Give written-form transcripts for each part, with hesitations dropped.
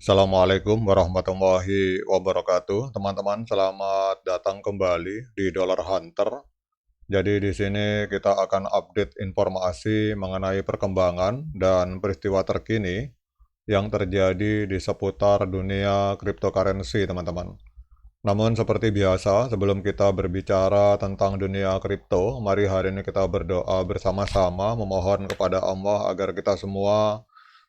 Assalamualaikum warahmatullahi wabarakatuh. Teman-teman, selamat datang kembali di Dollar Hunter. Jadi di sini kita akan update informasi mengenai perkembangan dan peristiwa terkini yang terjadi di seputar dunia cryptocurrency, teman-teman. Namun seperti biasa, sebelum kita berbicara tentang dunia kripto, mari hari ini kita berdoa bersama-sama memohon kepada Allah agar kita semua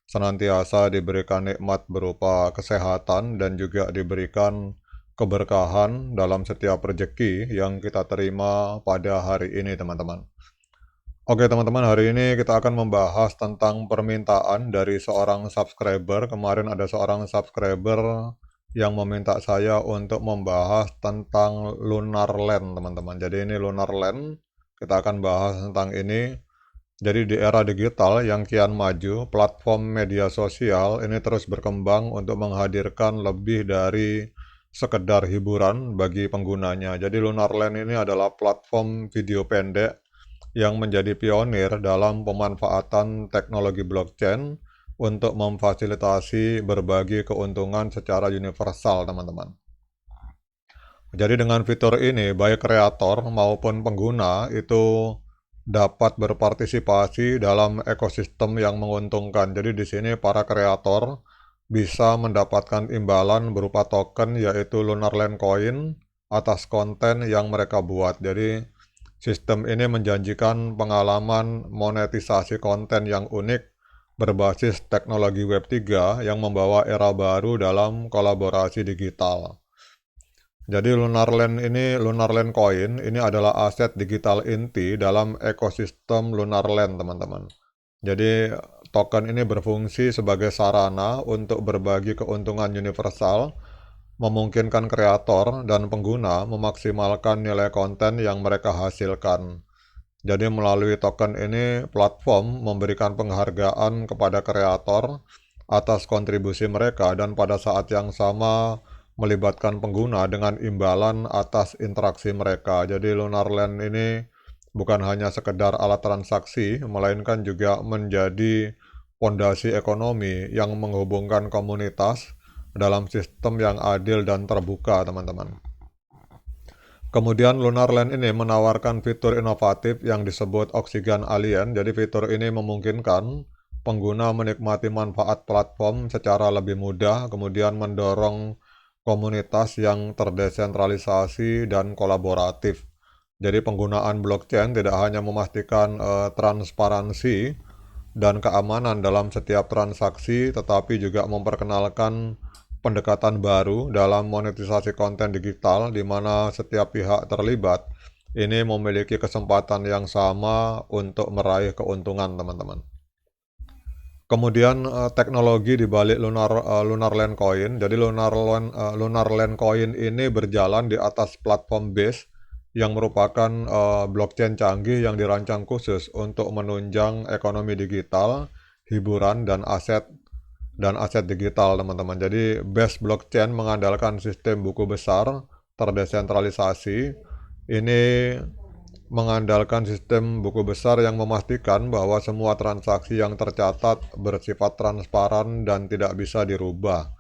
senantiasa diberikan nikmat berupa kesehatan dan juga diberikan keberkahan dalam setiap rezeki yang kita terima pada hari ini, teman-teman. Oke, teman-teman, hari ini kita akan membahas tentang permintaan dari seorang subscriber. Kemarin ada seorang subscriber yang meminta saya untuk membahas tentang Lunar Land, teman-teman. Jadi ini Lunar Land, kita akan bahas tentang ini. Jadi di era digital yang kian maju, platform media sosial ini terus berkembang untuk menghadirkan lebih dari sekedar hiburan bagi penggunanya. Jadi Lunarland ini adalah platform video pendek yang menjadi pionir dalam pemanfaatan teknologi blockchain untuk memfasilitasi berbagi keuntungan secara universal, teman-teman. Jadi dengan fitur ini, baik kreator maupun pengguna itu dapat berpartisipasi dalam ekosistem yang menguntungkan. Jadi di sini para kreator bisa mendapatkan imbalan berupa token yaitu Lunarland Coin atas konten yang mereka buat. Jadi sistem ini menjanjikan pengalaman monetisasi konten yang unik berbasis teknologi Web3 yang membawa era baru dalam kolaborasi digital. Jadi Lunarland Coin ini adalah aset digital inti dalam ekosistem Lunarland, teman-teman. Jadi token ini berfungsi sebagai sarana untuk berbagi keuntungan universal, memungkinkan kreator dan pengguna memaksimalkan nilai konten yang mereka hasilkan. Jadi melalui token ini platform memberikan penghargaan kepada kreator atas kontribusi mereka dan pada saat yang sama melibatkan pengguna dengan imbalan atas interaksi mereka. Jadi Lunarland ini bukan hanya sekedar alat transaksi, melainkan juga menjadi fondasi ekonomi yang menghubungkan komunitas dalam sistem yang adil dan terbuka, teman-teman. Kemudian Lunarland ini menawarkan fitur inovatif yang disebut Oksigen Alien. Jadi fitur ini memungkinkan pengguna menikmati manfaat platform secara lebih mudah, kemudian mendorong komunitas yang terdesentralisasi dan kolaboratif. Jadi penggunaan blockchain tidak hanya memastikan transparansi dan keamanan dalam setiap transaksi, tetapi juga memperkenalkan pendekatan baru dalam monetisasi konten digital di mana setiap pihak terlibat ini memiliki kesempatan yang sama untuk meraih keuntungan, teman-teman. Kemudian teknologi di balik Lunarland Coin. Jadi Lunarland Coin ini berjalan di atas platform Base yang merupakan blockchain canggih yang dirancang khusus untuk menunjang ekonomi digital, hiburan dan aset digital, teman-teman. Jadi Base blockchain mengandalkan sistem buku besar terdesentralisasi. Ini mengandalkan sistem buku besar yang memastikan bahwa semua transaksi yang tercatat bersifat transparan dan tidak bisa dirubah.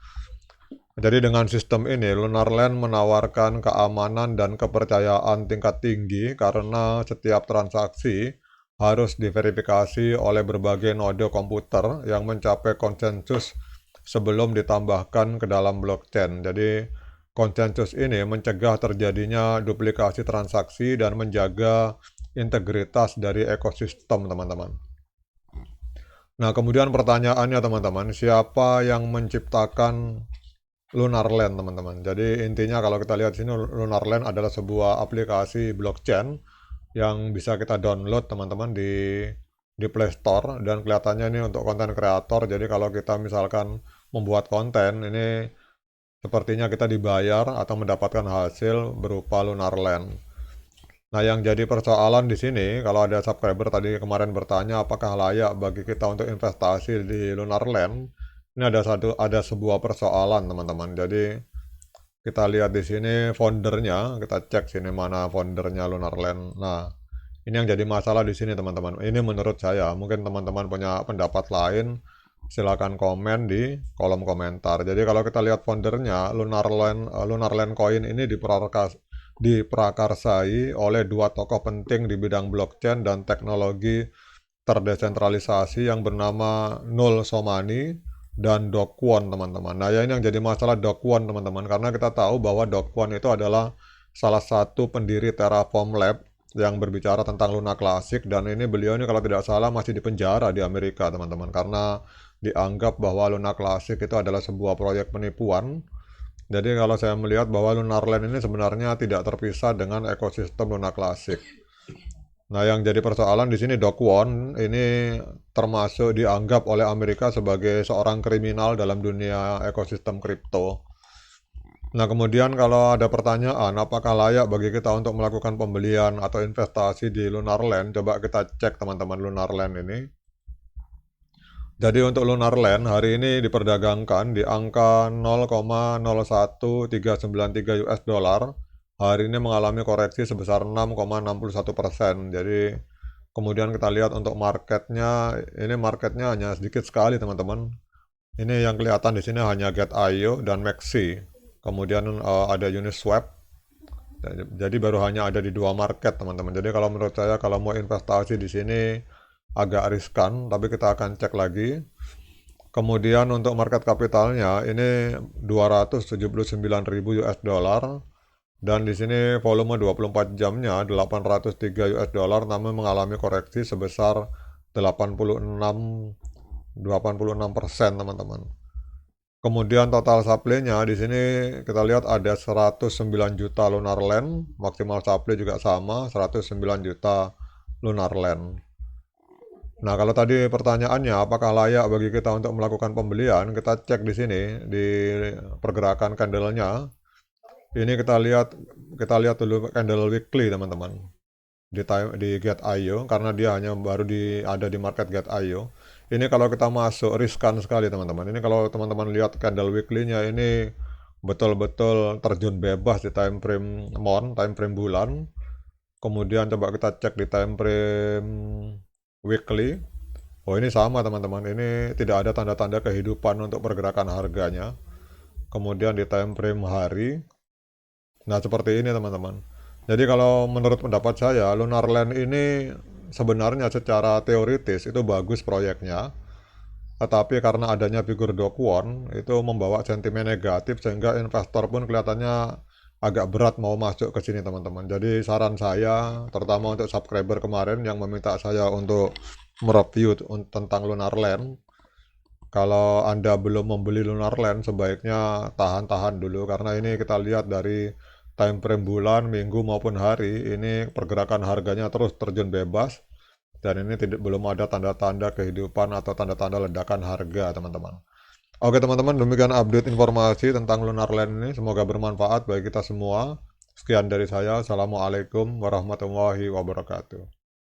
Jadi dengan sistem ini, Lunarland menawarkan keamanan dan kepercayaan tingkat tinggi karena setiap transaksi harus diverifikasi oleh berbagai node komputer yang mencapai konsensus sebelum ditambahkan ke dalam blockchain. Jadi konsensus ini mencegah terjadinya duplikasi transaksi dan menjaga integritas dari ekosistem, teman-teman. Nah, kemudian pertanyaannya, teman-teman, siapa yang menciptakan Lunarland, teman-teman? Jadi intinya kalau kita lihat sini, Lunarland adalah sebuah aplikasi blockchain yang bisa kita download, teman-teman, di Play Store, dan kelihatannya ini untuk konten kreator. Jadi kalau kita misalkan membuat konten ini sepertinya kita dibayar atau mendapatkan hasil berupa Lunarland. Nah, yang jadi persoalan di sini, kalau ada subscriber tadi kemarin bertanya apakah layak bagi kita untuk investasi di Lunarland, ini ada sebuah persoalan, teman-teman. Jadi kita lihat di sini foundernya, kita cek sini mana foundernya Lunarland. Nah, ini yang jadi masalah di sini, teman-teman. Ini menurut saya, mungkin teman-teman punya pendapat lain. Silakan komen di kolom komentar. Jadi kalau kita lihat foundernya, Lunarland Coin ini diprakarsai oleh dua tokoh penting di bidang blockchain dan teknologi terdesentralisasi yang bernama Noel Somani dan Do Kwon, teman-teman. Nah, ya ini yang jadi masalah Do Kwon, teman-teman, karena kita tahu bahwa Do Kwon itu adalah salah satu pendiri Terraform Lab yang berbicara tentang Luna Classic, dan ini beliau ini kalau tidak salah masih di penjara di Amerika, teman-teman, karena dianggap bahwa Luna Classic itu adalah sebuah proyek penipuan. Jadi kalau saya melihat bahwa Lunarland ini sebenarnya tidak terpisah dengan ekosistem Luna Classic. Nah, yang jadi persoalan di sini Do Kwon ini termasuk dianggap oleh Amerika sebagai seorang kriminal dalam dunia ekosistem kripto. Nah, kemudian kalau ada pertanyaan, apakah layak bagi kita untuk melakukan pembelian atau investasi di Lunarland? Coba kita cek, teman-teman, Lunarland ini. Jadi untuk Lunarland hari ini diperdagangkan di angka 0,01393 US dollar. Hari ini mengalami koreksi sebesar 6,61%. Jadi kemudian kita lihat untuk marketnya, ini marketnya hanya sedikit sekali, teman-teman. Ini yang kelihatan di sini hanya Get.io dan Maxi. Kemudian ada Uniswap. Jadi baru hanya ada di dua market, teman-teman. Jadi kalau menurut saya kalau mau investasi di sini agak riskan, tapi kita akan cek lagi. Kemudian untuk market kapitalnya ini 279.000 US dollar, dan di sini volume 24 jamnya 803 US dollar, namun mengalami koreksi sebesar 86%, teman-teman. Kemudian total supply-nya di sini kita lihat ada 109 juta Lunarland, maksimal supply juga sama 109 juta Lunarland. Nah, kalau tadi pertanyaannya apakah layak bagi kita untuk melakukan pembelian, kita cek di sini di pergerakan candle-nya. Ini kita lihat dulu candle weekly, teman-teman. Di Get.io, karena dia hanya baru ada di market Get.io. Ini kalau kita masuk riskan sekali, teman-teman. Ini kalau teman-teman lihat candle weekly-nya ini betul-betul terjun bebas di time frame time frame bulan. Kemudian coba kita cek di time frame weekly. Oh, ini sama, teman-teman. Ini tidak ada tanda-tanda kehidupan untuk pergerakan harganya. Kemudian di time frame hari. Nah, seperti ini, teman-teman. Jadi kalau menurut pendapat saya, Lunarland ini sebenarnya secara teoritis itu bagus proyeknya. Tetapi karena adanya figur Do Kwon, itu membawa sentimen negatif sehingga investor pun kelihatannya agak berat mau masuk ke sini, teman-teman. Jadi saran saya, terutama untuk subscriber kemarin yang meminta saya untuk mereview tentang Lunarland, kalau Anda belum membeli Lunarland, sebaiknya tahan-tahan dulu, karena ini kita lihat dari time frame bulan, minggu maupun hari, ini pergerakan harganya terus terjun bebas, dan ini belum ada tanda-tanda kehidupan atau tanda-tanda ledakan harga, teman-teman. Oke, teman-teman, demikian update informasi tentang Lunarland ini. Semoga bermanfaat bagi kita semua. Sekian dari saya. Assalamualaikum warahmatullahi wabarakatuh.